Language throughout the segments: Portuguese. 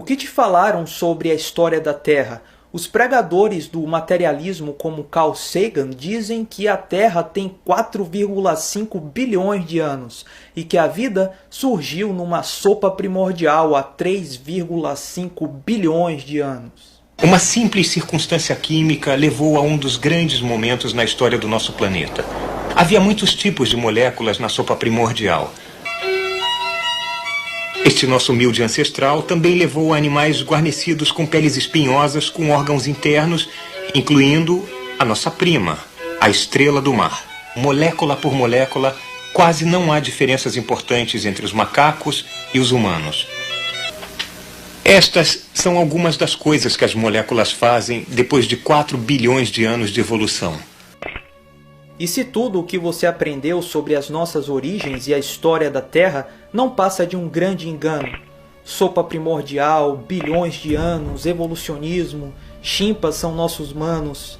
O que te falaram sobre a história da Terra? Os pregadores do materialismo como Carl Sagan dizem que a Terra tem 4,5 bilhões de anos e que a vida surgiu numa sopa primordial há 3,5 bilhões de anos. Uma simples circunstância química levou a um dos grandes momentos na história do nosso planeta. Havia muitos tipos de moléculas na sopa primordial. Este nosso humilde ancestral também levou a animais guarnecidos com peles espinhosas com órgãos internos, incluindo a nossa prima, a estrela do mar. Molécula por molécula, quase não há diferenças importantes entre os macacos e os humanos. Estas são algumas das coisas que as moléculas fazem depois de 4 bilhões de anos de evolução. E se tudo o que você aprendeu sobre as nossas origens e a história da Terra não passa de um grande engano? Sopa primordial, bilhões de anos, evolucionismo, chimpas são nossos manos.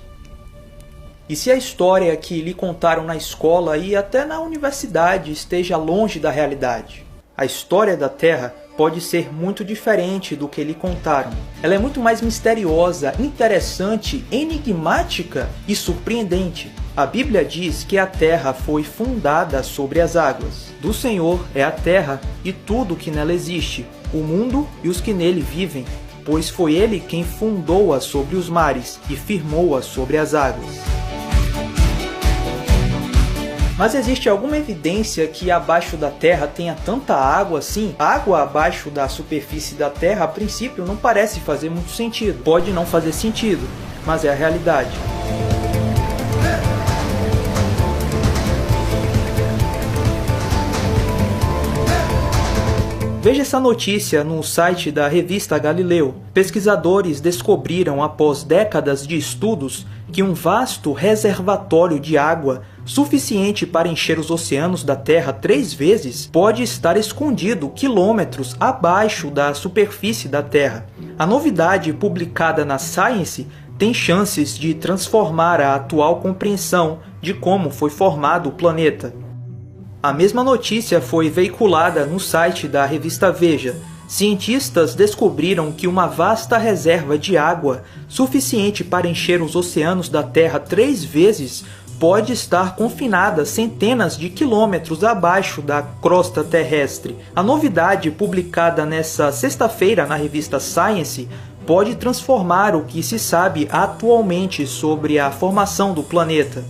E se a história que lhe contaram na escola e até na universidade esteja longe da realidade? A história da Terra pode ser muito diferente do que lhe contaram. Ela é muito mais misteriosa, interessante, enigmática e surpreendente. A Bíblia diz que a terra foi fundada sobre as águas. Do Senhor é a terra e tudo que nela existe, o mundo e os que nele vivem, pois foi Ele quem fundou-a sobre os mares e firmou-a sobre as águas. Mas existe alguma evidência que abaixo da terra tenha tanta água assim? A água abaixo da superfície da terra, a princípio, não parece fazer muito sentido. Pode não fazer sentido, mas é a realidade. Veja essa notícia no site da revista Galileu. Pesquisadores descobriram, após décadas de estudos, que um vasto reservatório de água, suficiente para encher os oceanos da Terra 3 vezes, pode estar escondido quilômetros abaixo da superfície da Terra. A novidade publicada na Science tem chances de transformar a atual compreensão de como foi formado o planeta. A mesma notícia foi veiculada no site da revista Veja. Cientistas descobriram que uma vasta reserva de água, suficiente para encher os oceanos da Terra 3 vezes, pode estar confinada centenas de quilômetros abaixo da crosta terrestre. A novidade publicada nesta sexta-feira na revista Science pode transformar o que se sabe atualmente sobre a formação do planeta.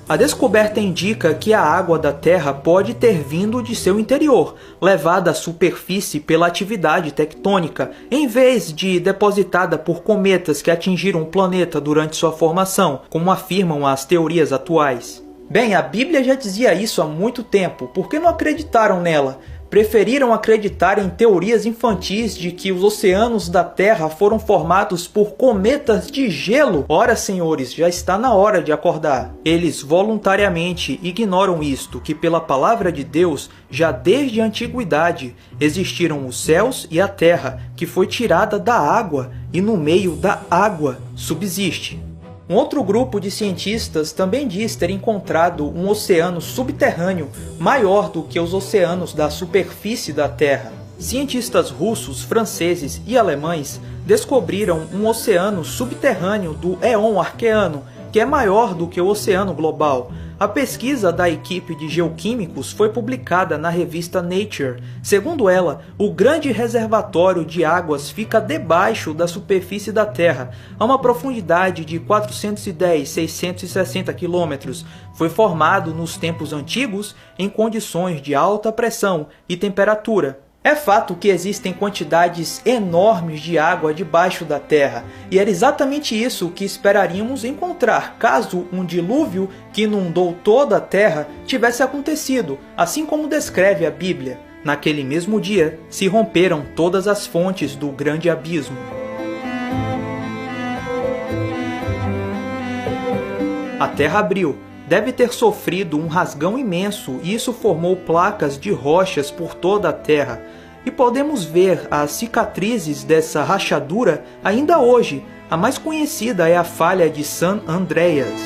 A descoberta indica que a água da Terra pode ter vindo de seu interior, levada à superfície pela atividade tectônica, em vez de depositada por cometas que atingiram o planeta durante sua formação, como afirmam as teorias atuais. Bem, a Bíblia já dizia isso há muito tempo, por que não acreditaram nela? Preferiram acreditar em teorias infantis de que os oceanos da Terra foram formados por cometas de gelo? Ora, senhores, já está na hora de acordar. Eles voluntariamente ignoram isto, que pela palavra de Deus, já desde a antiguidade, existiram os céus e a terra, que foi tirada da água, e no meio da água subsiste. Um outro grupo de cientistas também diz ter encontrado um oceano subterrâneo maior do que os oceanos da superfície da Terra. Cientistas russos, franceses e alemães descobriram um oceano subterrâneo do Éon Arqueano, que é maior do que o oceano global. A pesquisa da equipe de geoquímicos foi publicada na revista Nature. Segundo ela, o grande reservatório de águas fica debaixo da superfície da Terra, a uma profundidade de 410-660 quilômetros. Foi formado nos tempos antigos em condições de alta pressão e temperatura. É fato que existem quantidades enormes de água debaixo da Terra, e era exatamente isso que esperaríamos encontrar caso um dilúvio que inundou toda a Terra tivesse acontecido, assim como descreve a Bíblia. Naquele mesmo dia, se romperam todas as fontes do grande abismo. A Terra abriu. Deve ter sofrido um rasgão imenso e isso formou placas de rochas por toda a Terra. E podemos ver as cicatrizes dessa rachadura ainda hoje. A mais conhecida é a falha de San Andreas.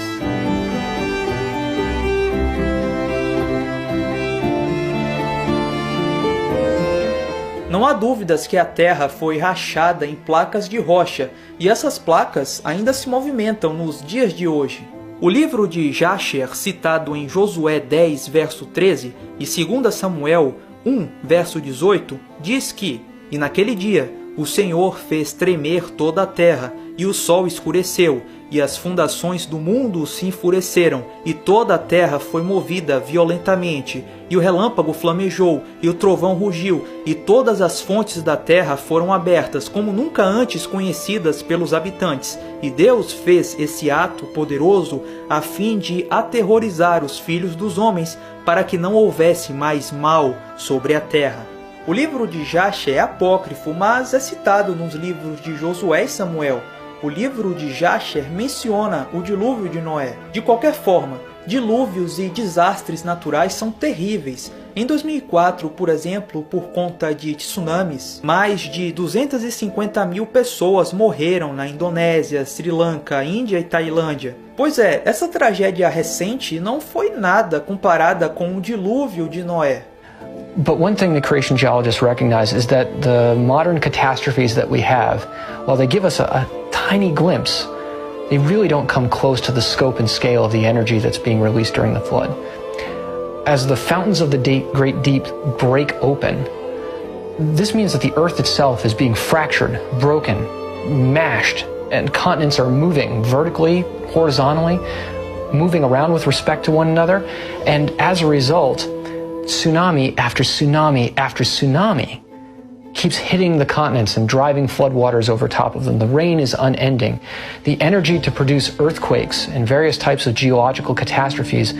Não há dúvidas que a Terra foi rachada em placas de rocha, e essas placas ainda se movimentam nos dias de hoje. O livro de Jasher, citado em Josué 10, verso 13, e 2 Samuel 1, verso 18, diz que, e naquele dia, o Senhor fez tremer toda a terra, e o sol escureceu, e as fundações do mundo se enfureceram, e toda a terra foi movida violentamente, e o relâmpago flamejou, e o trovão rugiu, e todas as fontes da terra foram abertas, como nunca antes conhecidas pelos habitantes. E Deus fez esse ato poderoso a fim de aterrorizar os filhos dos homens, para que não houvesse mais mal sobre a terra. O livro de Jasher é apócrifo, mas é citado nos livros de Josué e Samuel. O livro de Jasher menciona o dilúvio de Noé. De qualquer forma, dilúvios e desastres naturais são terríveis. Em 2004, por exemplo, por conta de tsunamis, mais de 250 mil pessoas morreram na Indonésia, Sri Lanka, Índia e Tailândia. Pois é, essa tragédia recente não foi nada comparada com o dilúvio de Noé. But one thing the creation geologists recognize is that the modern catastrophes that we have, while they give us a tiny glimpse, they really don't come close to the scope and scale of the energy that's being released during the flood. As the fountains of the great deep break open, this means that the earth itself is being fractured, broken, mashed, and continents are moving vertically, horizontally, moving around with respect to one another, and as a result, tsunami after tsunami after tsunami keeps hitting the continents and driving floodwaters over top of them. The rain is unending. The energy to produce earthquakes and various types of geological catastrophes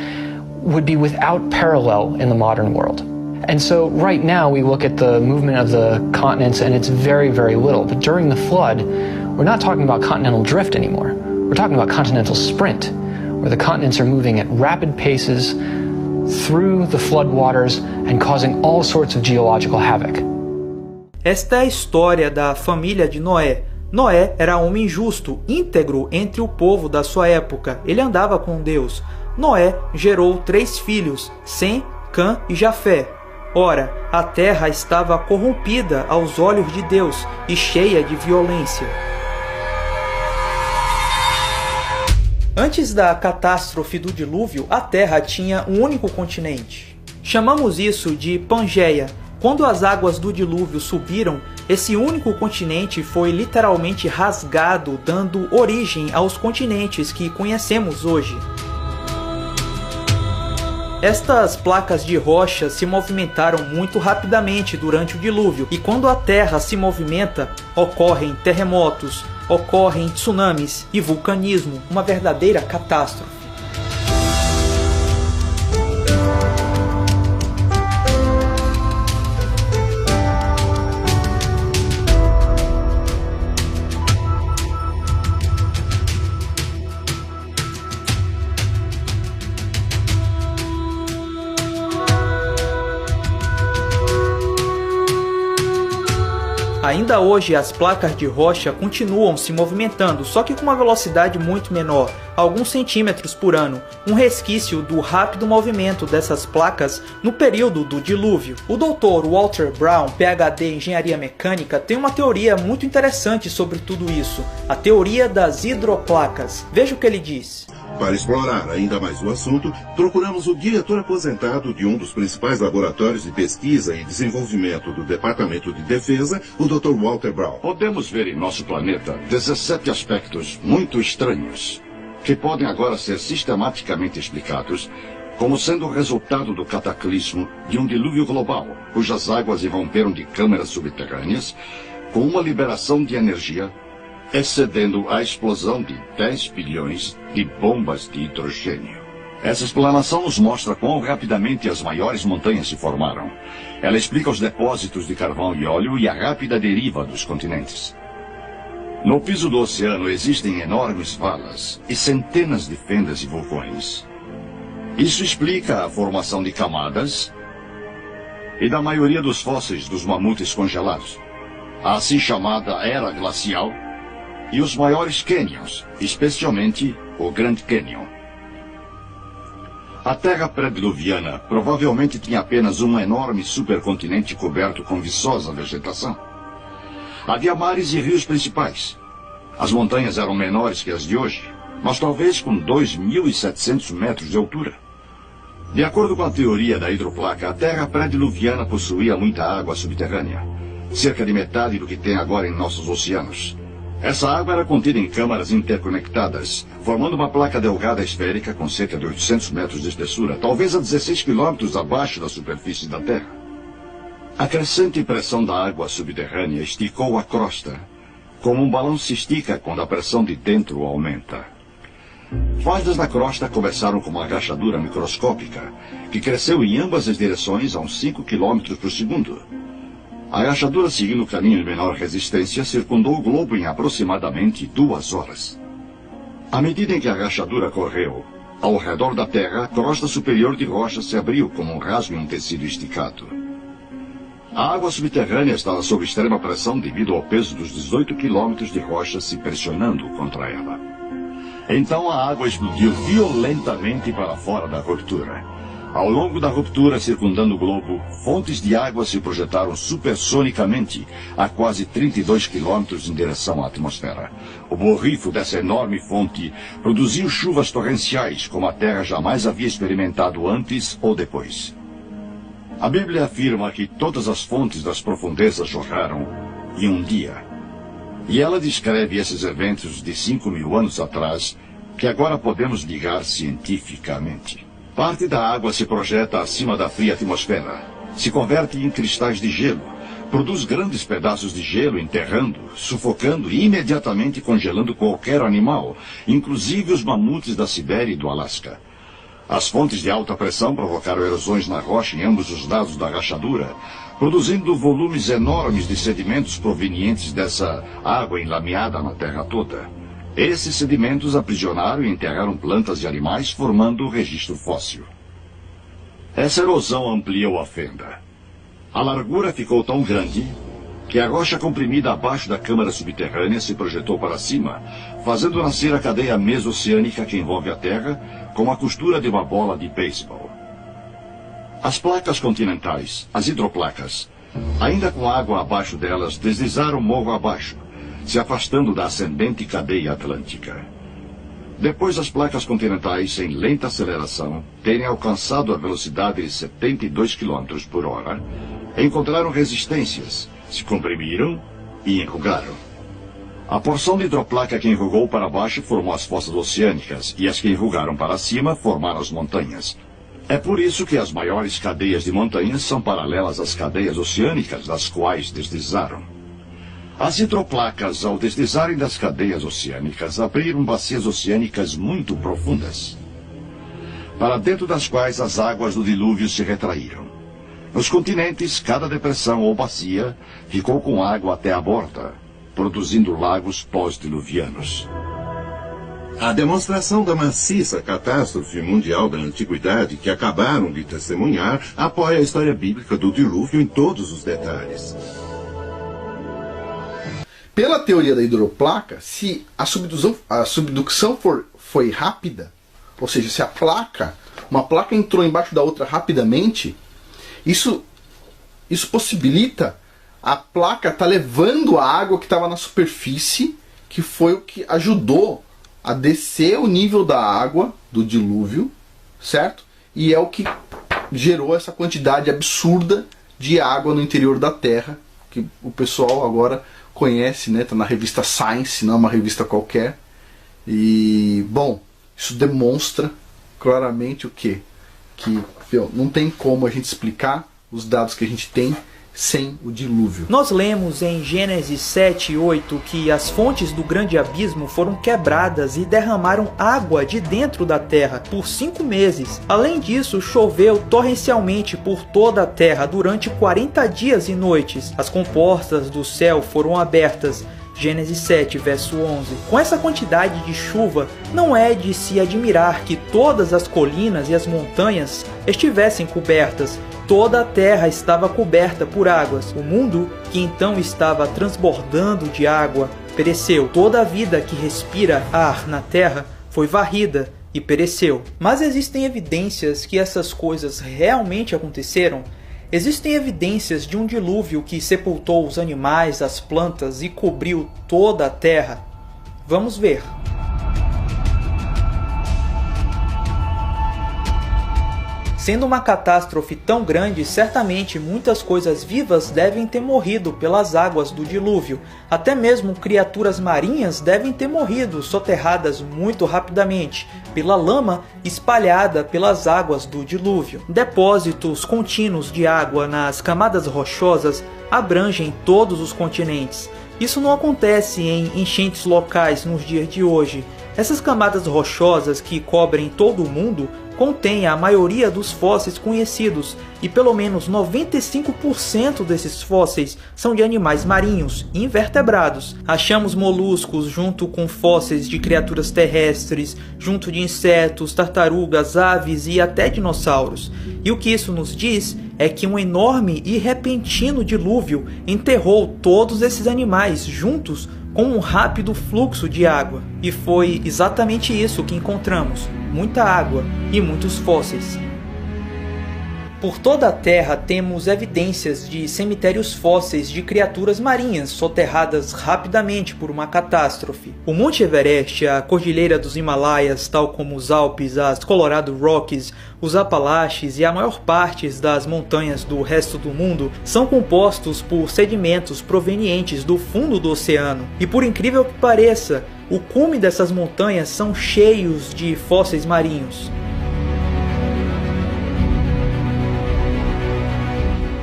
would be without parallel in the modern world. And so right now we look at the movement of the continents and it's very, very little. But during the flood, we're not talking about continental drift anymore. We're talking about continental sprint, where the continents are moving at rapid paces through the floodwaters and causing all sorts of geological havoc. Esta é a história da família de Noé. Noé era homem justo, íntegro entre o povo da sua época. Ele andava com Deus. Noé gerou 3 filhos, Sem, Cã e Jafé. Ora, a terra estava corrompida aos olhos de Deus e cheia de violência. Antes da catástrofe do dilúvio, a Terra tinha um único continente. Chamamos isso de Pangeia. Quando as águas do dilúvio subiram, esse único continente foi literalmente rasgado, dando origem aos continentes que conhecemos hoje. Estas placas de rocha se movimentaram muito rapidamente durante o dilúvio, e quando a Terra se movimenta, ocorrem terremotos, ocorrem tsunamis e vulcanismo, uma verdadeira catástrofe. Ainda hoje as placas de rocha continuam se movimentando, só que com uma velocidade muito menor, alguns centímetros por ano, um resquício do rápido movimento dessas placas no período do dilúvio. O Dr. Walter Brown, PhD em Engenharia Mecânica, tem uma teoria muito interessante sobre tudo isso, a teoria das hidroplacas. Veja o que ele diz. Para explorar ainda mais o assunto, procuramos o diretor aposentado de um dos principais laboratórios de pesquisa e desenvolvimento do Departamento de Defesa, o Dr. Walter Brown. Podemos ver em nosso planeta 17 aspectos muito estranhos, que podem agora ser sistematicamente explicados como sendo o resultado do cataclismo de um dilúvio global, cujas águas irromperam de câmeras subterrâneas com uma liberação de energia excedendo a explosão de 10 bilhões de bombas de hidrogênio. Essa explanação nos mostra quão rapidamente as maiores montanhas se formaram. Ela explica os depósitos de carvão e óleo e a rápida deriva dos continentes. No piso do oceano existem enormes valas e centenas de fendas e vulcões. Isso explica a formação de camadas e da maioria dos fósseis dos mamutes congelados, a assim chamada era glacial, e os maiores cânions, especialmente o Grand Canyon. A Terra pré-diluviana provavelmente tinha apenas um enorme supercontinente coberto com viçosa vegetação. Havia mares e rios principais. As montanhas eram menores que as de hoje, mas talvez com 2.700 metros de altura. De acordo com a teoria da hidroplaca, a Terra pré-diluviana possuía muita água subterrânea, cerca de metade do que tem agora em nossos oceanos. Essa água era contida em câmaras interconectadas, formando uma placa delgada esférica com cerca de 800 metros de espessura, talvez a 16 quilômetros abaixo da superfície da Terra. A crescente pressão da água subterrânea esticou a crosta, como um balão se estica quando a pressão de dentro aumenta. Falhas na crosta começaram com uma rachadura microscópica, que cresceu em ambas as direções a uns 5 km por segundo. A rachadura, seguindo o caminho de menor resistência, circundou o globo em aproximadamente 2 horas. À medida em que a rachadura correu, ao redor da Terra, a crosta superior de rocha se abriu como um rasgo em um tecido esticado. A água subterrânea estava sob extrema pressão devido ao peso dos 18 quilômetros de rocha se pressionando contra ela. Então a água explodiu violentamente para fora da ruptura. Ao longo da ruptura circundando o globo, fontes de água se projetaram supersonicamente a quase 32 quilômetros em direção à atmosfera. O borrifo dessa enorme fonte produziu chuvas torrenciais como a Terra jamais havia experimentado antes ou depois. A Bíblia afirma que todas as fontes das profundezas jorraram em um dia. E ela descreve esses eventos de 5.000 anos atrás, que agora podemos ligar cientificamente. Parte da água se projeta acima da fria atmosfera, se converte em cristais de gelo, produz grandes pedaços de gelo enterrando, sufocando e imediatamente congelando qualquer animal, inclusive os mamutes da Sibéria e do Alasca. As fontes de alta pressão provocaram erosões na rocha em ambos os lados da rachadura, produzindo volumes enormes de sedimentos provenientes dessa água enlameada na terra toda. Esses sedimentos aprisionaram e enterraram plantas e animais, formando o registro fóssil. Essa erosão ampliou a fenda. A largura ficou tão grande que a rocha comprimida abaixo da câmara subterrânea se projetou para cima, fazendo nascer a cadeia mesoceânica que envolve a Terra, como a costura de uma bola de beisebol. As placas continentais, as hidroplacas, ainda com água abaixo delas, deslizaram morro abaixo, se afastando da ascendente cadeia atlântica. Depois as placas continentais, em lenta aceleração, terem alcançado a velocidade de 72 km por hora, encontraram resistências, se comprimiram e enrugaram. A porção de hidroplaca que enrugou para baixo formou as fossas oceânicas, e as que enrugaram para cima formaram as montanhas. É por isso que as maiores cadeias de montanhas são paralelas às cadeias oceânicas, das quais deslizaram. As hidroplacas, ao deslizarem das cadeias oceânicas, abriram bacias oceânicas muito profundas, para dentro das quais as águas do dilúvio se retraíram. Nos continentes, cada depressão ou bacia ficou com água até a borda, produzindo lagos pós-diluvianos. A demonstração da maciça catástrofe mundial da antiguidade que acabaram de testemunhar apoia a história bíblica do dilúvio em todos os detalhes. Pela teoria da hidroplaca, se a subducção foi rápida, ou seja, se uma placa entrou embaixo da outra rapidamente, isso possibilita a placa estar levando a água que estava na superfície, que foi o que ajudou a descer o nível da água do dilúvio, certo? E é o que gerou essa quantidade absurda de água no interior da Terra, que o pessoal agora conhece, né? Tá na revista Science, não é uma revista qualquer. E, bom, isso demonstra claramente o quê? Que não tem como a gente explicar os dados que a gente tem sem o dilúvio. Nós lemos em Gênesis 7 e 8 que as fontes do grande abismo foram quebradas e derramaram água de dentro da terra por 5 meses. Além disso, choveu torrencialmente por toda a terra durante 40 dias e noites. As comportas do céu foram abertas. Gênesis 7, verso 11. Com essa quantidade de chuva, não é de se admirar que todas as colinas e as montanhas estivessem cobertas. Toda a terra estava coberta por águas. O mundo, que então estava transbordando de água, pereceu. Toda a vida que respira ar na terra foi varrida, e pereceu. Mas existem evidências que essas coisas realmente aconteceram? Existem evidências de um dilúvio que sepultou os animais, as plantas e cobriu toda a terra? Vamos ver. Sendo uma catástrofe tão grande, certamente muitas coisas vivas devem ter morrido pelas águas do dilúvio. Até mesmo criaturas marinhas devem ter morrido, soterradas muito rapidamente, pela lama espalhada pelas águas do dilúvio. Depósitos contínuos de água nas camadas rochosas abrangem todos os continentes. Isso não acontece em enchentes locais nos dias de hoje. Essas camadas rochosas que cobrem todo o mundo contém a maioria dos fósseis conhecidos, e pelo menos 95% desses fósseis são de animais marinhos e invertebrados. Achamos moluscos junto com fósseis de criaturas terrestres, junto de insetos, tartarugas, aves e até dinossauros. E o que isso nos diz é que um enorme e repentino dilúvio enterrou todos esses animais juntos com um rápido fluxo de água. E foi exatamente isso que encontramos: muita água e muitos fósseis. Por toda a Terra temos evidências de cemitérios fósseis de criaturas marinhas soterradas rapidamente por uma catástrofe. O Monte Everest, a Cordilheira dos Himalaias, tal como os Alpes, as Colorado Rockies, os Apalaches e a maior parte das montanhas do resto do mundo são compostos por sedimentos provenientes do fundo do oceano. E por incrível que pareça, o cume dessas montanhas são cheios de fósseis marinhos.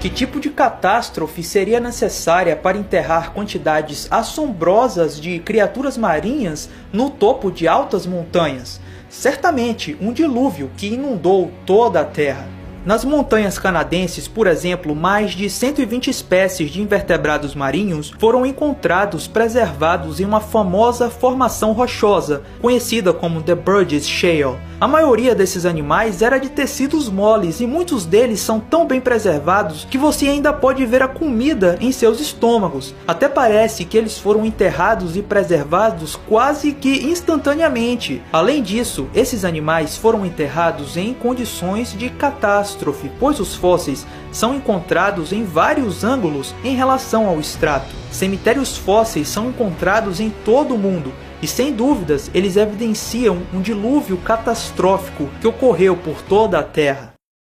Que tipo de catástrofe seria necessária para enterrar quantidades assombrosas de criaturas marinhas no topo de altas montanhas? Certamente um dilúvio que inundou toda a Terra. Nas montanhas canadenses, por exemplo, mais de 120 espécies de invertebrados marinhos foram encontrados preservados em uma famosa formação rochosa, conhecida como The Burgess Shale. A maioria desses animais era de tecidos moles e muitos deles são tão bem preservados que você ainda pode ver a comida em seus estômagos. Até parece que eles foram enterrados e preservados quase que instantaneamente. Além disso, esses animais foram enterrados em condições de catástrofe, pois os fósseis são encontrados em vários ângulos em relação ao extrato. Cemitérios fósseis são encontrados em todo o mundo, e sem dúvidas eles evidenciam um dilúvio catastrófico que ocorreu por toda a Terra.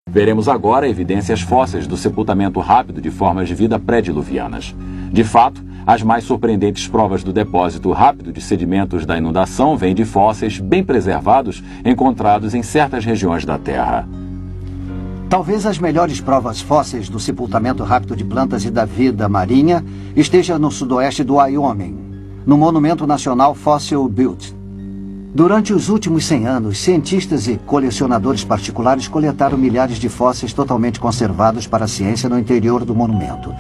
Veremos agora evidências fósseis do sepultamento rápido de formas de vida pré-diluvianas. De fato, as mais surpreendentes provas do depósito rápido de sedimentos da inundação vêm de fósseis bem preservados encontrados em certas regiões da Terra. Talvez as melhores provas fósseis do sepultamento rápido de plantas e da vida marinha esteja no sudoeste do Wyoming, no Monumento Nacional Fossil Butte. Durante os últimos 100 anos, cientistas e colecionadores particulares coletaram milhares de fósseis totalmente conservados para a ciência no interior do monumento.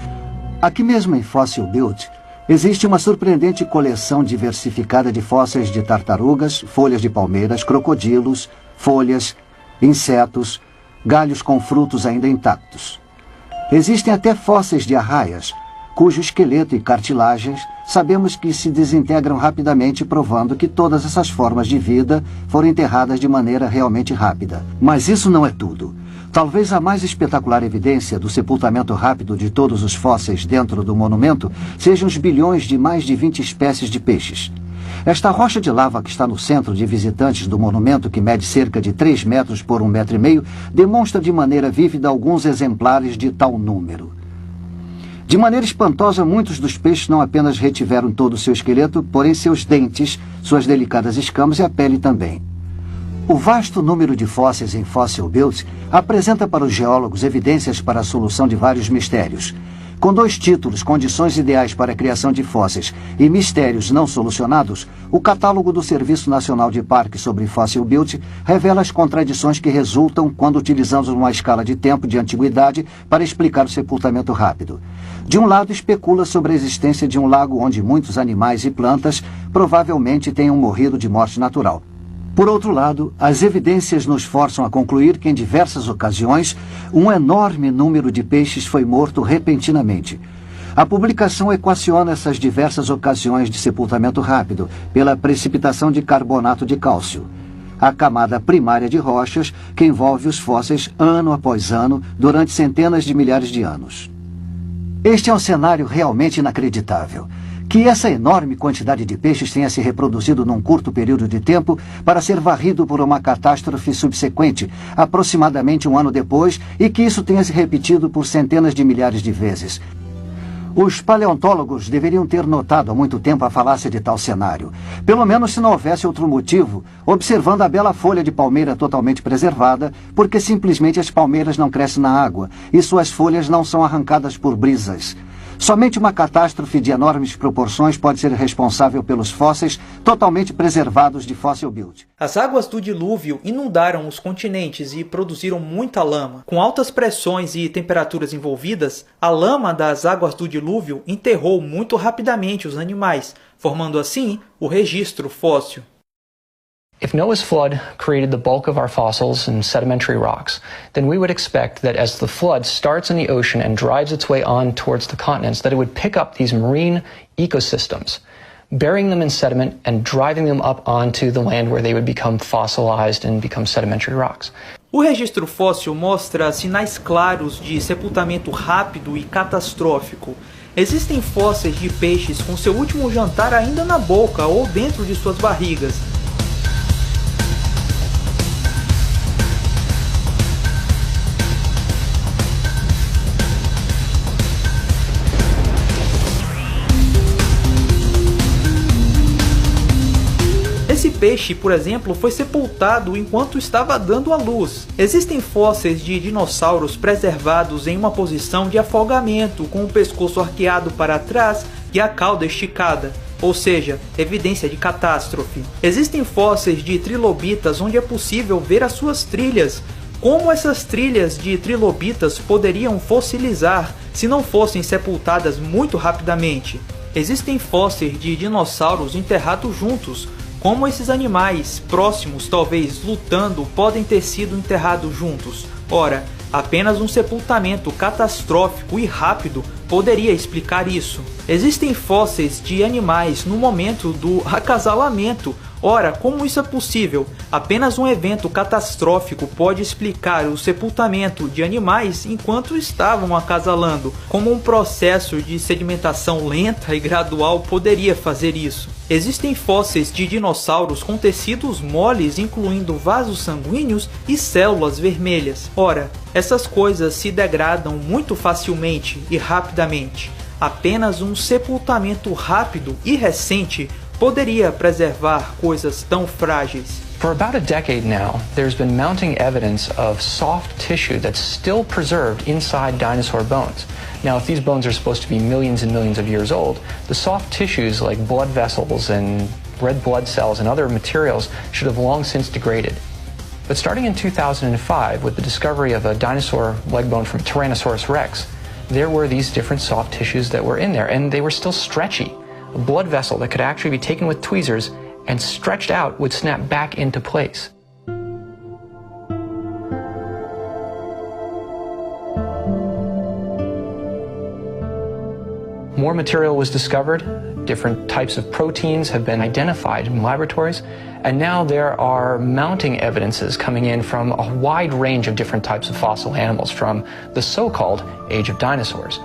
Aqui mesmo em Fossil Butte, existe uma surpreendente coleção diversificada de fósseis de tartarugas, folhas de palmeiras, crocodilos, folhas, insetos, galhos com frutos ainda intactos. Existem até fósseis de arraias, cujo esqueleto e cartilagens sabemos que se desintegram rapidamente, provando que todas essas formas de vida foram enterradas de maneira realmente rápida. Mas isso não é tudo. Talvez a mais espetacular evidência do sepultamento rápido de todos os fósseis dentro do monumento sejam os bilhões de mais de 20 espécies de peixes. Esta rocha de lava que está no centro de visitantes do monumento, que mede cerca de 3 metros por 1,5 metros, demonstra de maneira vívida alguns exemplares de tal número. De maneira espantosa, muitos dos peixes não apenas retiveram todo o seu esqueleto, porém seus dentes, suas delicadas escamas e a pele também. O vasto número de fósseis em Fossil Butte apresenta para os geólogos evidências para a solução de vários mistérios. Com 2 títulos, Condições Ideais para a Criação de Fósseis e Mistérios Não Solucionados, o catálogo do Serviço Nacional de Parques sobre Fossil Butte revela as contradições que resultam quando utilizamos uma escala de tempo de antiguidade para explicar o sepultamento rápido. De um lado, especula sobre a existência de um lago onde muitos animais e plantas provavelmente tenham morrido de morte natural. Por outro lado, as evidências nos forçam a concluir que em diversas ocasiões um enorme número de peixes foi morto repentinamente. A publicação equaciona essas diversas ocasiões de sepultamento rápido pela precipitação de carbonato de cálcio. a camada primária de rochas que envolve os fósseis ano após ano durante centenas de milhares de anos. Este é um cenário realmente inacreditável. Que essa enorme quantidade de peixes tenha se reproduzido num curto período de tempo para ser varrido por uma catástrofe subsequente, aproximadamente um ano depois, e que isso tenha se repetido por centenas de milhares de vezes. Os paleontólogos deveriam ter notado há muito tempo a falácia de tal cenário, pelo menos se não houvesse outro motivo, observando a bela folha de palmeira totalmente preservada, porque simplesmente as palmeiras não crescem na água e suas folhas não são arrancadas por brisas. Somente uma catástrofe de enormes proporções pode ser responsável pelos fósseis totalmente preservados de Fossil Butte. As águas do dilúvio inundaram os continentes e produziram muita lama. Com altas pressões e temperaturas envolvidas, a lama das águas do dilúvio enterrou muito rapidamente os animais, formando assim o registro fóssil. If Noah's flood created the bulk of our fossils and sedimentary rocks, then we would expect that as the flood starts in the ocean and drives its way on towards the continents, that it would pick up these marine ecosystems, burying them in sediment and driving them up onto the land where they would become fossilized and become sedimentary rocks. O registro fóssil mostra sinais claros de sepultamento rápido e catastrófico. Existem fósseis de peixes com seu último jantar ainda na boca ou dentro de suas barrigas. Esse peixe, por exemplo, foi sepultado enquanto estava dando à luz. Existem fósseis de dinossauros preservados em uma posição de afogamento, com o pescoço arqueado para trás e a cauda esticada, ou seja, evidência de catástrofe. Existem fósseis de trilobitas onde é possível ver as suas trilhas. Como essas trilhas de trilobitas poderiam fossilizar se não fossem sepultadas muito rapidamente? Existem fósseis de dinossauros enterrados juntos. Como esses animais próximos, talvez lutando, podem ter sido enterrados juntos? Ora, apenas um sepultamento catastrófico e rápido poderia explicar isso. Existem fósseis de animais no momento do acasalamento. Ora, como isso é possível? Apenas um evento catastrófico pode explicar o sepultamento de animais enquanto estavam acasalando. Como um processo de sedimentação lenta e gradual poderia fazer isso? Existem fósseis de dinossauros com tecidos moles, incluindo vasos sanguíneos e células vermelhas. Ora, essas coisas se degradam muito facilmente e rapidamente. Apenas um sepultamento rápido e recente poderia preservar coisas tão frágeis. For about a decade now, there's been mounting evidence of soft tissue that's still preserved inside dinosaur bones. Now, if these bones are supposed to be millions and millions of years old, the soft tissues like blood vessels and red blood cells and other materials should have long since degraded. But starting in 2005, with the discovery of a dinosaur leg bone from Tyrannosaurus rex, there were these different soft tissues that were in there, and they were still stretchy. A blood vessel that could actually be taken with tweezers and stretched out would snap back into place. More material was discovered, different types of proteins have been identified in laboratories, and now there are mounting evidences coming in from a wide range of different types of fossil animals from the so-called Age of Dinosaurs.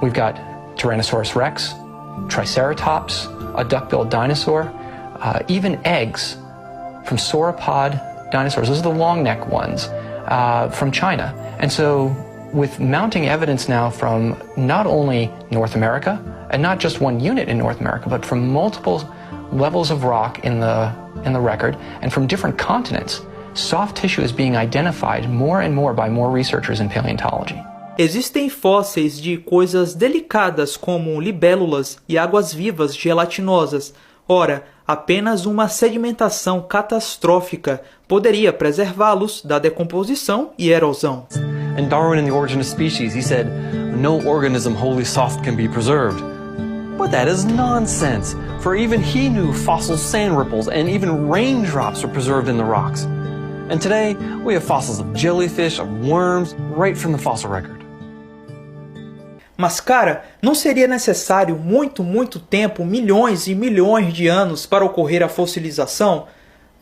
We've got Tyrannosaurus rex, Triceratops, a duck-billed dinosaur, even eggs from sauropod dinosaurs. Those are the long-neck ones from China. And so with mounting evidence now from not only North America, and not just one unit in North America, but from multiple levels of rock in the record, and from different continents, soft tissue is being identified more and more by more researchers in paleontology. Existem fósseis de coisas delicadas como libélulas e águas-vivas gelatinosas. Ora, apenas uma sedimentação catastrófica poderia preservá-los da decomposição e erosão. And Darwin, in The Origin of Species, he said, "No organism wholly soft can be preserved." But that is nonsense, for even he knew fossil sand ripples and even raindrops were preserved in the rocks. And today, we have fossils of jellyfish, of worms, right from the fossil record. Mas, cara, não seria necessário muito tempo, milhões e milhões de anos para ocorrer a fossilização?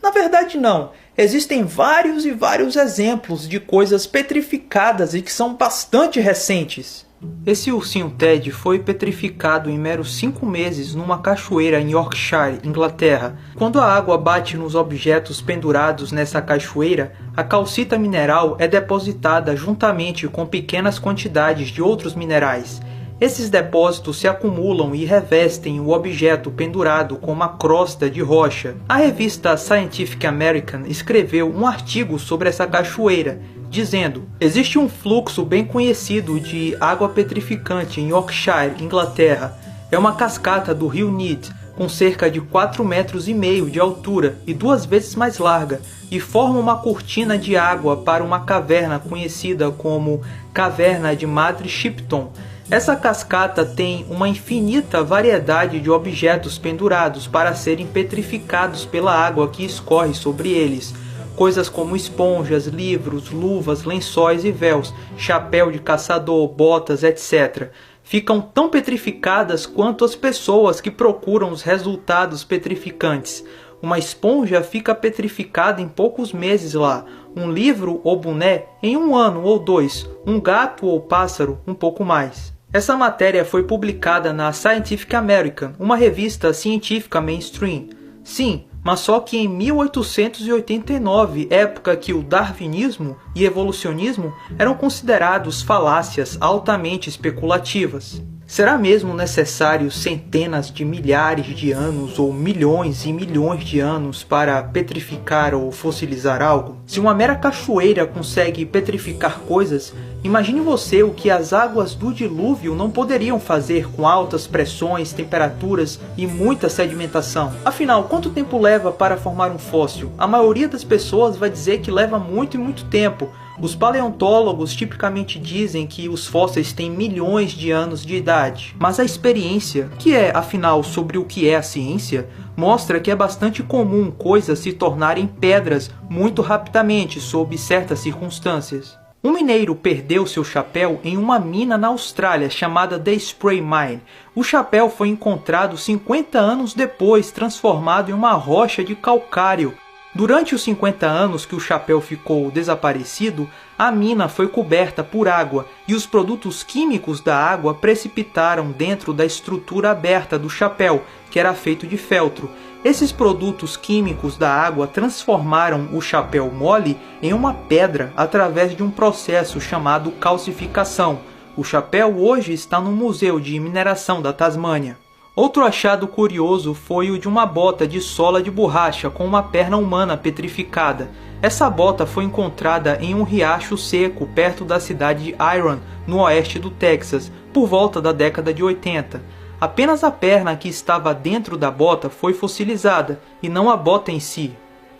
Na verdade, não. Existem vários e vários exemplos de coisas petrificadas e que são bastante recentes. Esse ursinho Ted foi petrificado em meros 5 meses numa cachoeira em Yorkshire, Inglaterra. Quando a água bate nos objetos pendurados nessa cachoeira, a calcita mineral é depositada juntamente com pequenas quantidades de outros minerais. Esses depósitos se acumulam e revestem o objeto pendurado com uma crosta de rocha. A revista Scientific American escreveu um artigo sobre essa cachoeira, dizendo: existe um fluxo bem conhecido de água petrificante em Yorkshire, Inglaterra. É uma cascata do rio Nid, com cerca de 4,5 metros de altura e 2 vezes mais larga, e forma uma cortina de água para uma caverna conhecida como Caverna de Madre Shipton. Essa cascata tem uma infinita variedade de objetos pendurados para serem petrificados pela água que escorre sobre eles. Coisas como esponjas, livros, luvas, lençóis e véus, chapéu de caçador, botas, etc. Ficam tão petrificadas quanto as pessoas que procuram os resultados petrificantes. Uma esponja fica petrificada em poucos meses lá, um livro ou boné em 1 ano ou 2, um gato ou pássaro um pouco mais. Essa matéria foi publicada na Scientific American, uma revista científica mainstream. Sim, mas só que em 1889, época que o darwinismo e evolucionismo eram considerados falácias altamente especulativas. Será mesmo necessário centenas de milhares de anos ou milhões e milhões de anos para petrificar ou fossilizar algo? Se uma mera cachoeira consegue petrificar coisas, imagine você o que as águas do dilúvio não poderiam fazer com altas pressões, temperaturas e muita sedimentação. Afinal, quanto tempo leva para formar um fóssil? A maioria das pessoas vai dizer que leva muito e muito tempo. Os paleontólogos tipicamente dizem que os fósseis têm milhões de anos de idade. Mas a experiência, que é, afinal, sobre o que é a ciência, mostra que é bastante comum coisas se tornarem pedras muito rapidamente, sob certas circunstâncias. Um mineiro perdeu seu chapéu em uma mina na Austrália chamada The Spray Mine. O chapéu foi encontrado 50 anos depois, transformado em uma rocha de calcário. Durante os 50 anos que o chapéu ficou desaparecido, a mina foi coberta por água e os produtos químicos da água precipitaram dentro da estrutura aberta do chapéu, que era feito de feltro. Esses produtos químicos da água transformaram o chapéu mole em uma pedra através de um processo chamado calcificação. O chapéu hoje está no Museu de Mineração da Tasmânia. Outro achado curioso foi o de uma bota de sola de borracha com uma perna humana petrificada. Essa bota foi encontrada em um riacho seco perto da cidade de Iron, no oeste do Texas, por volta da década de 80. Apenas a perna que estava dentro da bota foi fossilizada, e não a bota em si,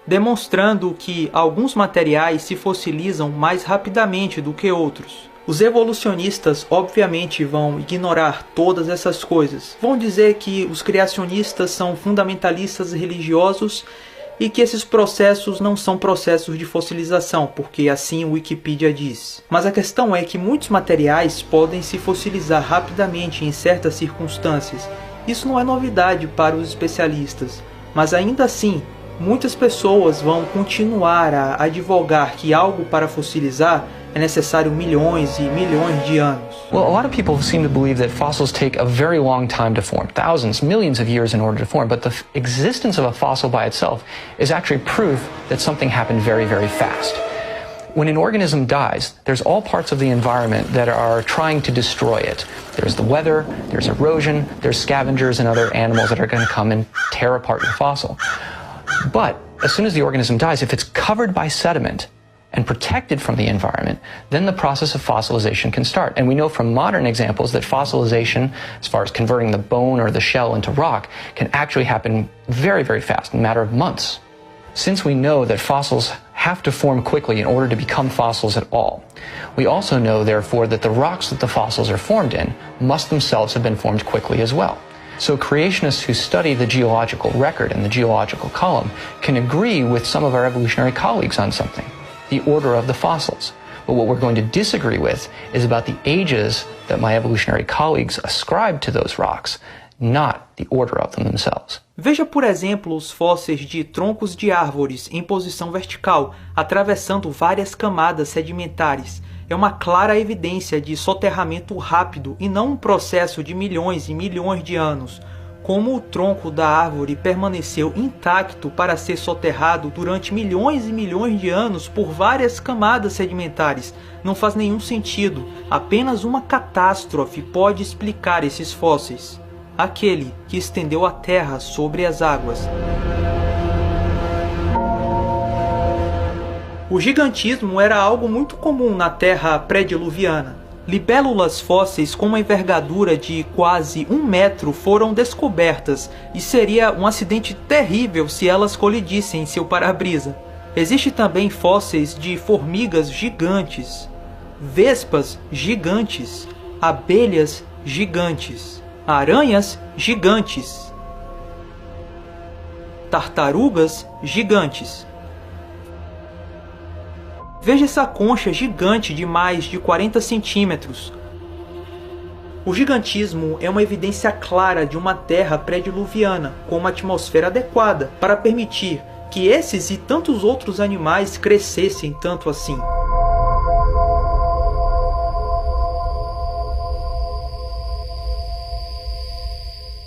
demonstrando que alguns materiais se fossilizam mais rapidamente do que outros. Os evolucionistas obviamente vão ignorar todas essas coisas. Vão dizer que os criacionistas são fundamentalistas religiosos e que esses processos não são processos de fossilização, porque assim o Wikipedia diz. Mas a questão é que muitos materiais podem se fossilizar rapidamente em certas circunstâncias. Isso não é novidade para os especialistas, mas ainda assim, muitas pessoas vão continuar a advogar que algo para fossilizar é necessário milhões e milhões de anos. Well, a lot of people seem to believe that fossils take a very long time to form, thousands, millions of years in order to form, but the existence of a fossil by itself is actually proof that something happened very, very fast. When an organism dies, there's all parts of the environment that are trying to destroy it. There's the weather, there's erosion, there's scavengers and other animals that are going to come and tear apart your fossil. But as soon as the organism dies, if it's covered by sediment and protected from the environment, then the process of fossilization can start. And we know from modern examples that fossilization, as far as converting the bone or the shell into rock, can actually happen very, very fast, in a matter of months. Since we know that fossils have to form quickly in order to become fossils at all, we also know, therefore, that the rocks that the fossils are formed in must themselves have been formed quickly as well. So creationists who study the geological record and the geological column can agree with some of our evolutionary colleagues on something, the order of the fossils. But what we're going to disagree with is about the ages that my evolutionary colleagues ascribe to those rocks, not the order of them themselves. Veja, por exemplo, os fósseis de troncos de árvores em posição vertical, atravessando várias camadas sedimentares. É uma clara evidência de soterramento rápido e não um processo de milhões e milhões de anos. Como o tronco da árvore permaneceu intacto para ser soterrado durante milhões e milhões de anos por várias camadas sedimentares, não faz nenhum sentido. Apenas uma catástrofe pode explicar esses fósseis. Aquele que estendeu a terra sobre as águas. O gigantismo era algo muito comum na Terra pré-diluviana. Libélulas fósseis com uma envergadura de quase 1 metro foram descobertas e seria um acidente terrível se elas colidissem em seu para-brisa. Existem também fósseis de formigas gigantes, vespas gigantes, abelhas gigantes, aranhas gigantes, tartarugas gigantes. Veja essa concha gigante de mais de 40 centímetros. O gigantismo é uma evidência clara de uma Terra pré-diluviana com uma atmosfera adequada para permitir que esses e tantos outros animais crescessem tanto assim.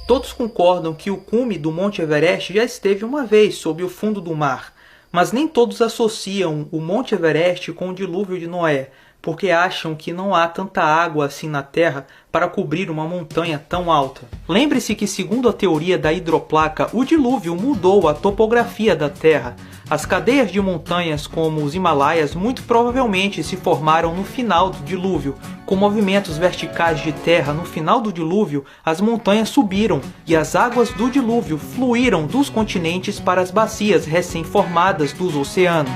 Todos concordam que o cume do Monte Everest já esteve uma vez sob o fundo do mar. Mas nem todos associam o Monte Everest com o dilúvio de Noé, porque acham que não há tanta água assim na Terra para cobrir uma montanha tão alta. Lembre-se que, segundo a teoria da hidroplaca, o dilúvio mudou a topografia da Terra. As cadeias de montanhas como os Himalaias muito provavelmente se formaram no final do dilúvio. Com movimentos verticais de terra no final do dilúvio, as montanhas subiram e as águas do dilúvio fluíram dos continentes para as bacias recém-formadas dos oceanos.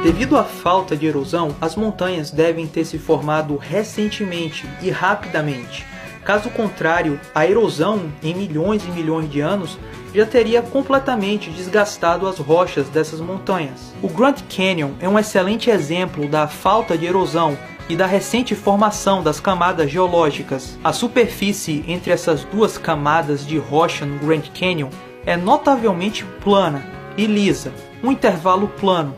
Devido à falta de erosão, as montanhas devem ter se formado recentemente e rapidamente. Caso contrário, a erosão, em milhões e milhões de anos, já teria completamente desgastado as rochas dessas montanhas. O Grand Canyon é um excelente exemplo da falta de erosão e da recente formação das camadas geológicas. A superfície entre essas duas camadas de rocha no Grand Canyon é notavelmente plana e lisa, um intervalo plano.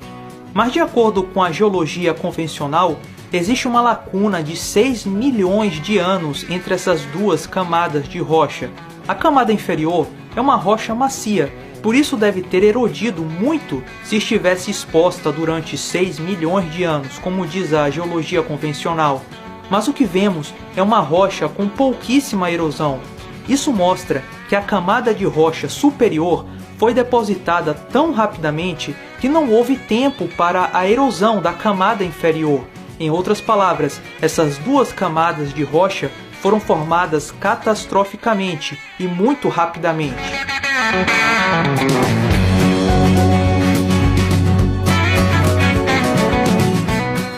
Mas de acordo com a geologia convencional, existe uma lacuna de 6 milhões de anos entre essas duas camadas de rocha. A camada inferior é uma rocha macia, por isso deve ter erodido muito se estivesse exposta durante 6 milhões de anos, como diz a geologia convencional. Mas o que vemos é uma rocha com pouquíssima erosão. Isso mostra que a camada de rocha superior foi depositada tão rapidamente que não houve tempo para a erosão da camada inferior. Em outras palavras, essas duas camadas de rocha foram formadas catastroficamente e muito rapidamente.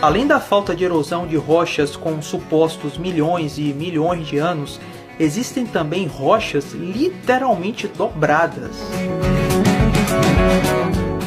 Além da falta de erosão de rochas com supostos milhões e milhões de anos, existem também rochas literalmente dobradas.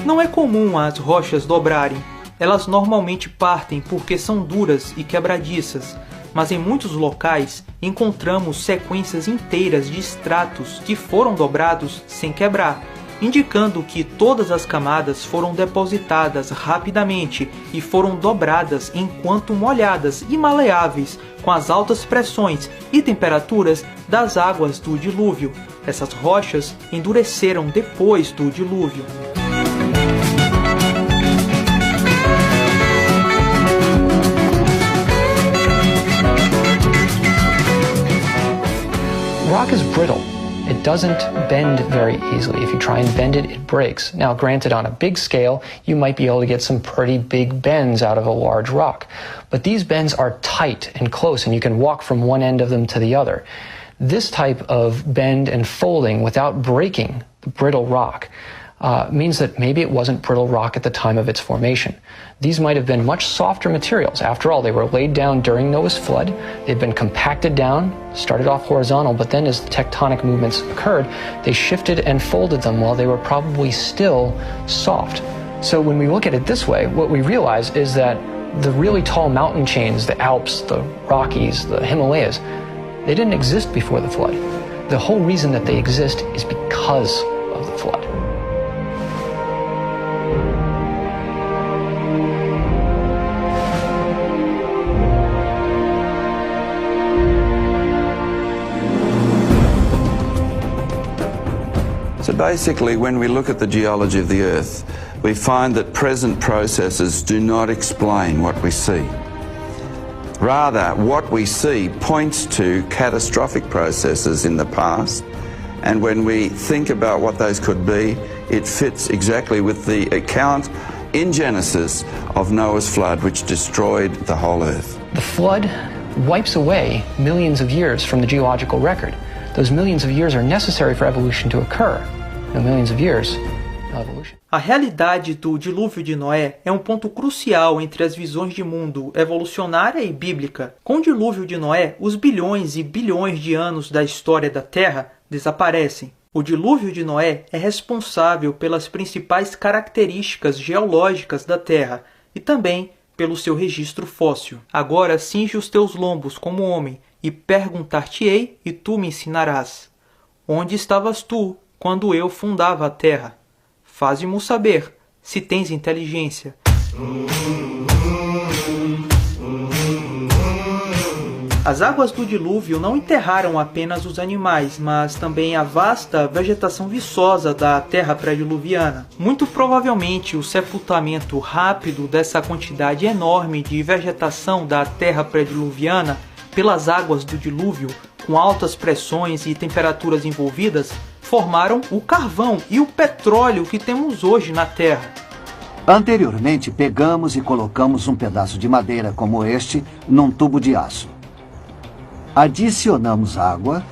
Não é comum as rochas dobrarem. Elas normalmente partem porque são duras e quebradiças, mas em muitos locais encontramos sequências inteiras de estratos que foram dobrados sem quebrar, indicando que todas as camadas foram depositadas rapidamente e foram dobradas enquanto molhadas e maleáveis com as altas pressões e temperaturas das águas do dilúvio. Essas rochas endureceram depois do dilúvio. Rock is brittle. It doesn't bend very easily. If you try and bend it, it breaks. Now, granted, on a big scale, you might be able to get some pretty big bends out of a large rock. But these bends are tight and close, and you can walk from one end of them to the other. This type of bend and folding without breaking the brittle rock means that maybe it wasn't brittle rock at the time of its formation. These might have been much softer materials. After all, they were laid down during Noah's flood. They've been compacted down, started off horizontal, but then as the tectonic movements occurred, they shifted and folded them while they were probably still soft. So when we look at it this way, what we realize is that the really tall mountain chains, the Alps, the Rockies, the Himalayas, they didn't exist before the flood. The whole reason that they exist is because of the flood. So basically, when we look at the geology of the Earth, we find that present processes do not explain what we see. Rather, what we see points to catastrophic processes in the past, and when we think about what those could be, it fits exactly with the account in Genesis of Noah's flood, which destroyed the whole Earth. The flood wipes away millions of years from the geological record. Those millions of years are necessary for evolution to occur. No millions of years, no evolution. A realidade do dilúvio de Noé é um ponto crucial entre as visões de mundo evolucionária e bíblica. Com o dilúvio de Noé, os bilhões e bilhões de anos da história da Terra desaparecem. O dilúvio de Noé é responsável pelas principais características geológicas da Terra e também pelo seu registro fóssil. Agora cinge os teus lombos como homem e perguntar-te-ei e tu me ensinarás. Onde estavas tu quando eu fundava a terra? Faze-mo saber, se tens inteligência. As águas do dilúvio não enterraram apenas os animais, mas também a vasta vegetação viçosa da terra pré-diluviana. Muito provavelmente o sepultamento rápido dessa quantidade enorme de vegetação da terra pré-diluviana pelas águas do dilúvio, com altas pressões e temperaturas envolvidas, formaram o carvão e o petróleo que temos hoje na Terra. Anteriormente, pegamos e colocamos um pedaço de madeira como este num tubo de aço. Adicionamos água.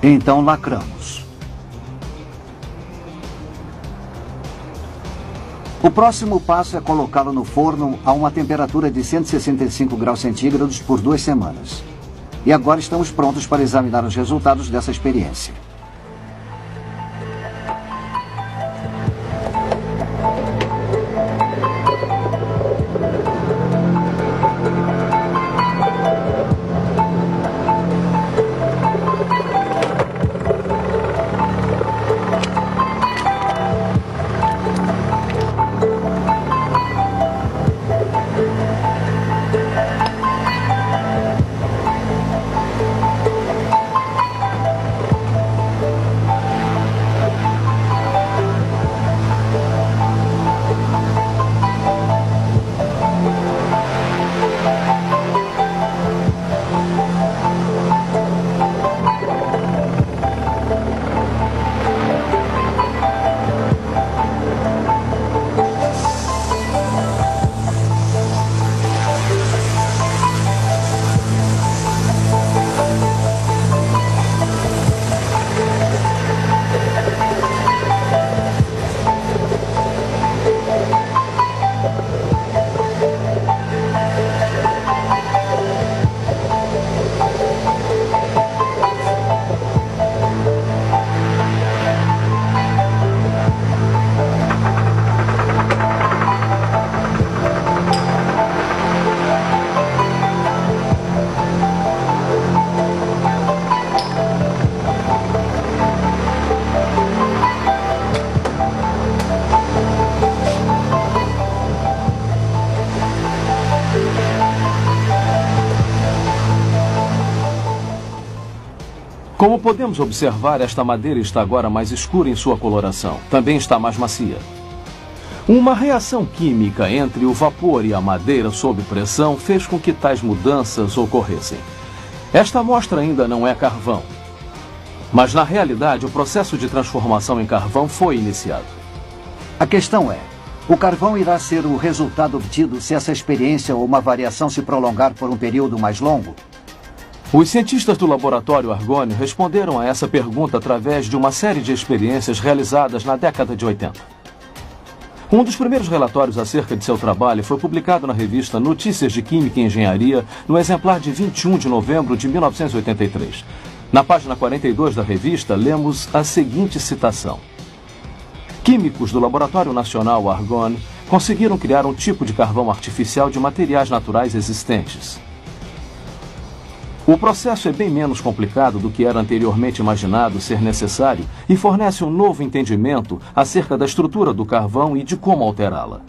Então lacramos. O próximo passo é colocá-lo no forno a uma temperatura de 165 graus centígrados por 2 semanas. E agora estamos prontos para examinar os resultados dessa experiência. Como podemos observar, esta madeira está agora mais escura em sua coloração. Também está mais macia. Uma reação química entre o vapor e a madeira sob pressão fez com que tais mudanças ocorressem. Esta amostra ainda não é carvão. Mas, na realidade, o processo de transformação em carvão foi iniciado. A questão é, o carvão irá ser o resultado obtido se essa experiência ou uma variação se prolongar por um período mais longo? Os cientistas do laboratório Argonne responderam a essa pergunta através de uma série de experiências realizadas na década de 80. Um dos primeiros relatórios acerca de seu trabalho foi publicado na revista Notícias de Química e Engenharia, no exemplar de 21 de novembro de 1983. Na página 42 da revista, lemos a seguinte citação. Químicos do Laboratório Nacional Argonne conseguiram criar um tipo de carvão artificial de materiais naturais existentes. O processo é bem menos complicado do que era anteriormente imaginado ser necessário e fornece um novo entendimento acerca da estrutura do carvão e de como alterá-la.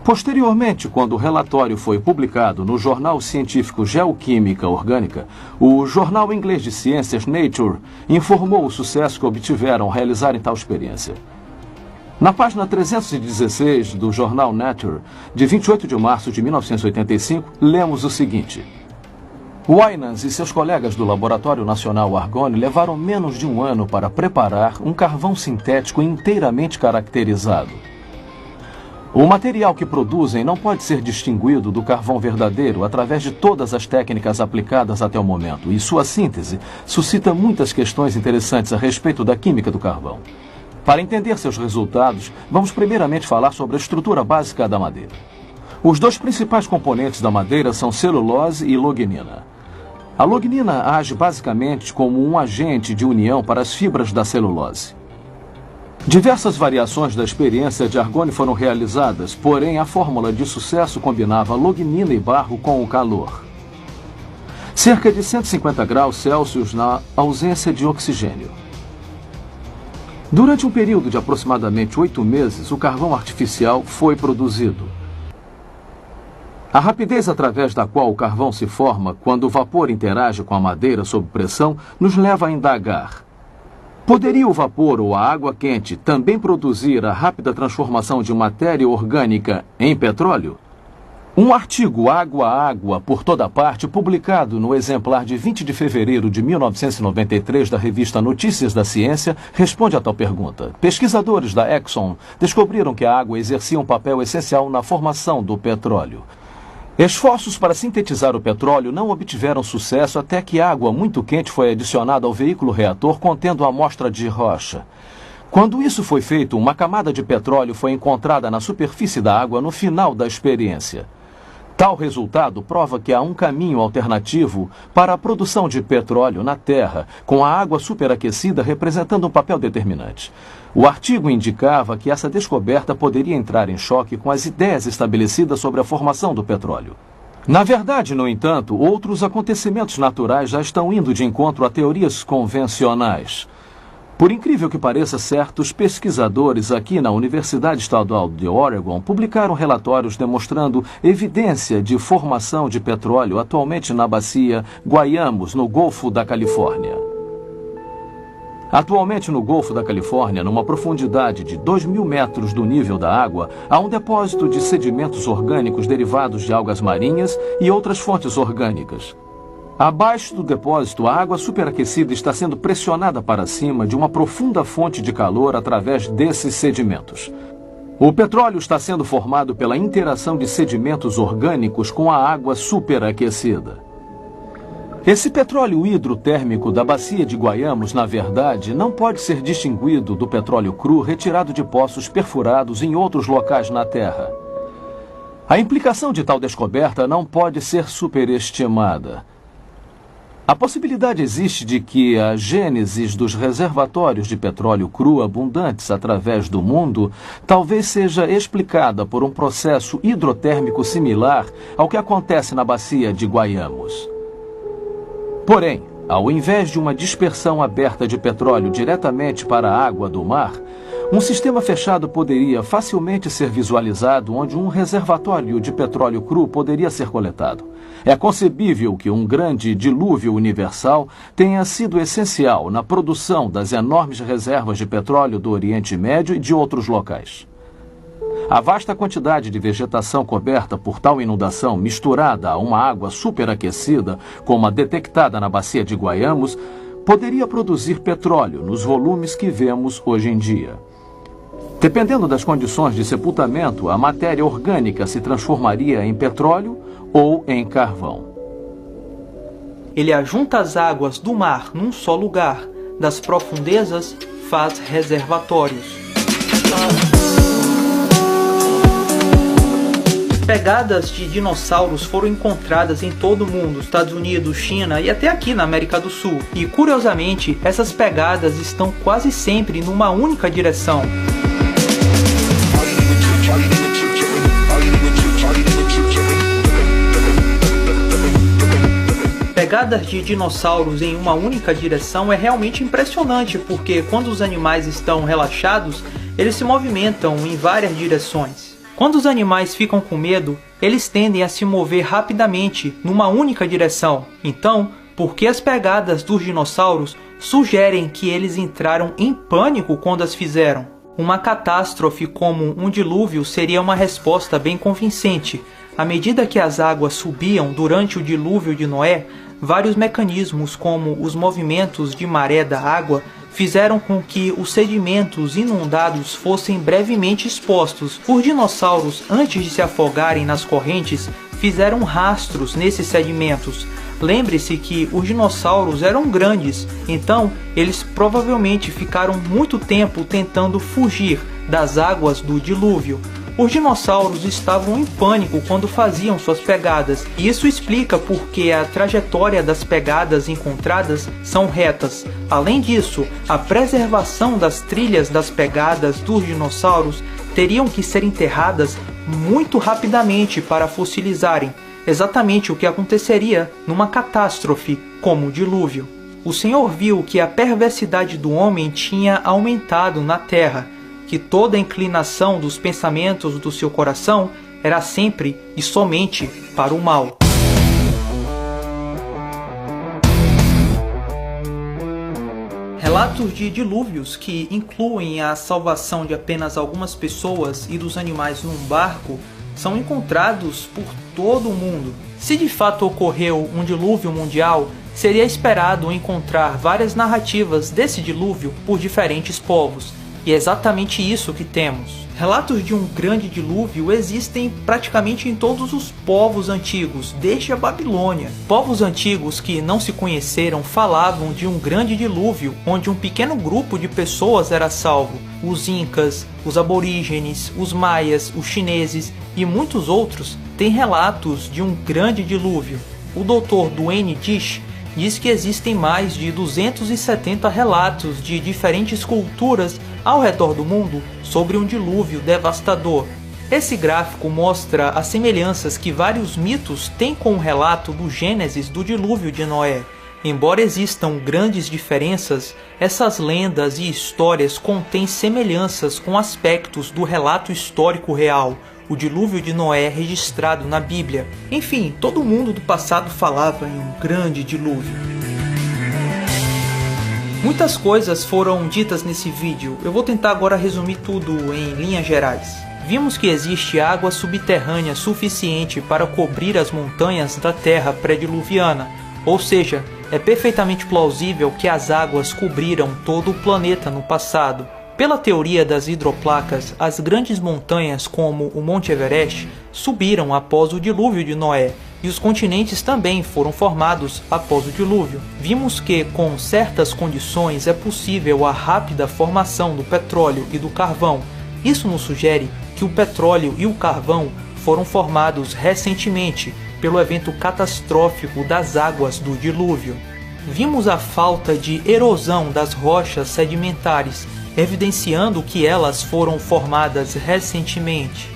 Posteriormente, quando o relatório foi publicado no jornal científico Geoquímica Orgânica, o jornal inglês de ciências Nature informou o sucesso que obtiveram ao realizarem tal experiência. Na página 316 do jornal Nature, de 28 de março de 1985, lemos o seguinte. Winans e seus colegas do Laboratório Nacional Argonne levaram menos de um ano para preparar um carvão sintético inteiramente caracterizado. O material que produzem não pode ser distinguido do carvão verdadeiro através de todas as técnicas aplicadas até o momento, e sua síntese suscita muitas questões interessantes a respeito da química do carvão. Para entender seus resultados, vamos primeiramente falar sobre a estrutura básica da madeira. Os dois principais componentes da madeira são celulose e lognina. A lognina age basicamente como um agente de união para as fibras da celulose. Diversas variações da experiência de Argonne foram realizadas, porém a fórmula de sucesso combinava lognina e barro com o calor. Cerca de 150 graus Celsius na ausência de oxigênio. Durante um período de aproximadamente 8 meses, o carvão artificial foi produzido. A rapidez através da qual o carvão se forma quando o vapor interage com a madeira sob pressão nos leva a indagar. Poderia o vapor ou a água quente também produzir a rápida transformação de matéria orgânica em petróleo? Um artigo Água a Água por toda parte, publicado no exemplar de 20 de fevereiro de 1993 da revista Notícias da Ciência, responde a tal pergunta. Pesquisadores da Exxon descobriram que a água exercia um papel essencial na formação do petróleo. Esforços para sintetizar o petróleo não obtiveram sucesso até que água muito quente foi adicionada ao veículo reator contendo a amostra de rocha. Quando isso foi feito, uma camada de petróleo foi encontrada na superfície da água no final da experiência. Tal resultado prova que há um caminho alternativo para a produção de petróleo na Terra, com a água superaquecida representando um papel determinante. O artigo indicava que essa descoberta poderia entrar em choque com as ideias estabelecidas sobre a formação do petróleo. Na verdade, no entanto, outros acontecimentos naturais já estão indo de encontro a teorias convencionais. Por incrível que pareça, certos pesquisadores aqui na Universidade Estadual de Oregon publicaram relatórios demonstrando evidência de formação de petróleo atualmente na bacia Guayamos, no Golfo da Califórnia. Atualmente no Golfo da Califórnia, numa profundidade de 2.000 metros do nível da água, há um depósito de sedimentos orgânicos derivados de algas marinhas e outras fontes orgânicas. Abaixo do depósito, a água superaquecida está sendo pressionada para cima de uma profunda fonte de calor através desses sedimentos. O petróleo está sendo formado pela interação de sedimentos orgânicos com a água superaquecida. Esse petróleo hidrotérmico da bacia de Guayamos, na verdade, não pode ser distinguido do petróleo cru retirado de poços perfurados em outros locais na Terra. A implicação de tal descoberta não pode ser superestimada. A possibilidade existe de que a gênese dos reservatórios de petróleo cru abundantes através do mundo talvez seja explicada por um processo hidrotérmico similar ao que acontece na bacia de Guayamos. Porém, ao invés de uma dispersão aberta de petróleo diretamente para a água do mar, um sistema fechado poderia facilmente ser visualizado onde um reservatório de petróleo cru poderia ser coletado. É concebível que um grande dilúvio universal tenha sido essencial na produção das enormes reservas de petróleo do Oriente Médio e de outros locais. A vasta quantidade de vegetação coberta por tal inundação, misturada a uma água superaquecida, como a detectada na bacia de Guayamos, poderia produzir petróleo nos volumes que vemos hoje em dia. Dependendo das condições de sepultamento, a matéria orgânica se transformaria em petróleo ou em carvão. Ele ajunta as águas do mar num só lugar, das profundezas faz reservatórios. Pegadas de dinossauros foram encontradas em todo o mundo, Estados Unidos, China e até aqui na América do Sul. E curiosamente, essas pegadas estão quase sempre numa única direção. Pegadas de dinossauros em uma única direção é realmente impressionante, porque quando os animais estão relaxados, eles se movimentam em várias direções. Quando os animais ficam com medo, eles tendem a se mover rapidamente numa única direção. Então, por que as pegadas dos dinossauros sugerem que eles entraram em pânico quando as fizeram? Uma catástrofe como um dilúvio seria uma resposta bem convincente. À medida que as águas subiam durante o dilúvio de Noé, vários mecanismos como os movimentos de maré da água fizeram com que os sedimentos inundados fossem brevemente expostos. Os dinossauros, antes de se afogarem nas correntes, fizeram rastros nesses sedimentos. Lembre-se que os dinossauros eram grandes, então eles provavelmente ficaram muito tempo tentando fugir das águas do dilúvio. Os dinossauros estavam em pânico quando faziam suas pegadas, e isso explica porque a trajetória das pegadas encontradas são retas. Além disso, a preservação das trilhas das pegadas dos dinossauros teriam que ser enterradas muito rapidamente para fossilizarem, exatamente o que aconteceria numa catástrofe como o dilúvio. O Senhor viu que a perversidade do homem tinha aumentado na terra, que toda a inclinação dos pensamentos do seu coração era sempre e somente para o mal. Relatos de dilúvios que incluem a salvação de apenas algumas pessoas e dos animais num barco são encontrados por todo o mundo. Se de fato ocorreu um dilúvio mundial, seria esperado encontrar várias narrativas desse dilúvio por diferentes povos. E é exatamente isso que temos. Relatos de um grande dilúvio existem praticamente em todos os povos antigos, desde a Babilônia. Povos antigos que não se conheceram falavam de um grande dilúvio, onde um pequeno grupo de pessoas era salvo. Os incas, os aborígenes, os maias, os chineses e muitos outros têm relatos de um grande dilúvio. O Dr. Duane Dish diz que existem mais de 270 relatos de diferentes culturas ao redor do mundo sobre um dilúvio devastador. Esse gráfico mostra as semelhanças que vários mitos têm com o relato do Gênesis do dilúvio de Noé. Embora existam grandes diferenças, essas lendas e histórias contêm semelhanças com aspectos do relato histórico real, o dilúvio de Noé registrado na Bíblia. Enfim, todo mundo do passado falava em um grande dilúvio. Muitas coisas foram ditas nesse vídeo, eu vou tentar agora resumir tudo em linhas gerais. Vimos que existe água subterrânea suficiente para cobrir as montanhas da Terra pré-diluviana, ou seja, é perfeitamente plausível que as águas cobriram todo o planeta no passado. Pela teoria das hidroplacas, as grandes montanhas como o Monte Everest subiram após o dilúvio de Noé, e os continentes também foram formados após o dilúvio. Vimos que, com certas condições, é possível a rápida formação do petróleo e do carvão. Isso nos sugere que o petróleo e o carvão foram formados recentemente pelo evento catastrófico das águas do dilúvio. Vimos a falta de erosão das rochas sedimentares, evidenciando que elas foram formadas recentemente.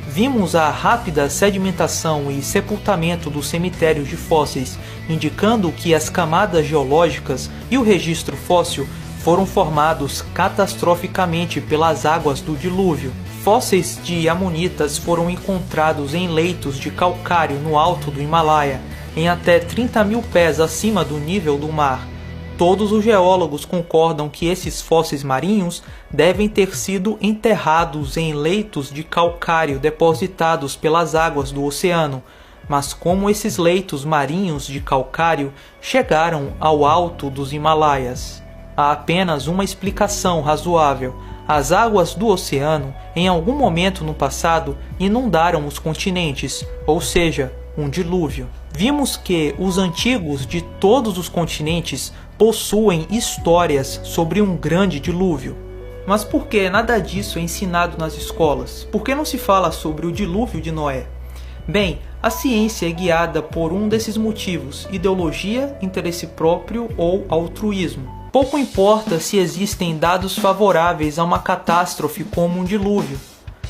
Vimos a rápida sedimentação e sepultamento dos cemitérios de fósseis, indicando que as camadas geológicas e o registro fóssil foram formados catastroficamente pelas águas do dilúvio. Fósseis de amonitas foram encontrados em leitos de calcário no alto do Himalaia, em até 30 mil pés acima do nível do mar. Todos os geólogos concordam que esses fósseis marinhos devem ter sido enterrados em leitos de calcário depositados pelas águas do oceano. Mas como esses leitos marinhos de calcário chegaram ao alto dos Himalaias? Há apenas uma explicação razoável. As águas do oceano, em algum momento no passado, inundaram os continentes, ou seja, um dilúvio. Vimos que os antigos de todos os continentes possuem histórias sobre um grande dilúvio. Mas por que nada disso é ensinado nas escolas? Por que não se fala sobre o dilúvio de Noé? Bem, a ciência é guiada por um desses motivos: ideologia, interesse próprio ou altruísmo. Pouco importa se existem dados favoráveis a uma catástrofe como um dilúvio.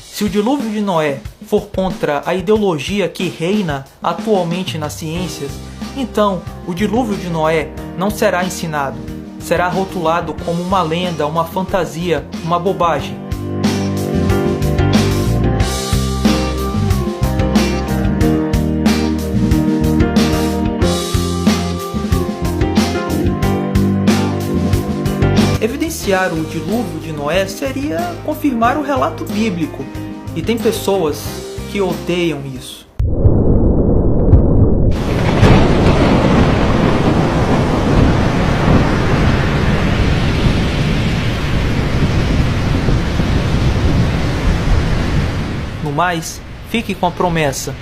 Se o dilúvio de Noé for contra a ideologia que reina atualmente nas ciências, então o dilúvio de Noé não será ensinado. Será rotulado como uma lenda, uma fantasia, uma bobagem. Evidenciar o dilúvio de Noé seria confirmar o relato bíblico, e tem pessoas que odeiam isso. No mais, fique com a promessa.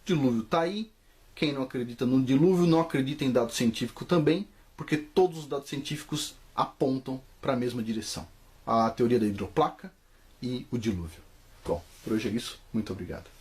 Dilúvio tá aí. Quem não acredita no dilúvio não acredita em dado científico também, porque todos os dados científicos apontam para a mesma direção: a teoria da hidroplaca e o dilúvio. Bom, por hoje é isso. Muito obrigado.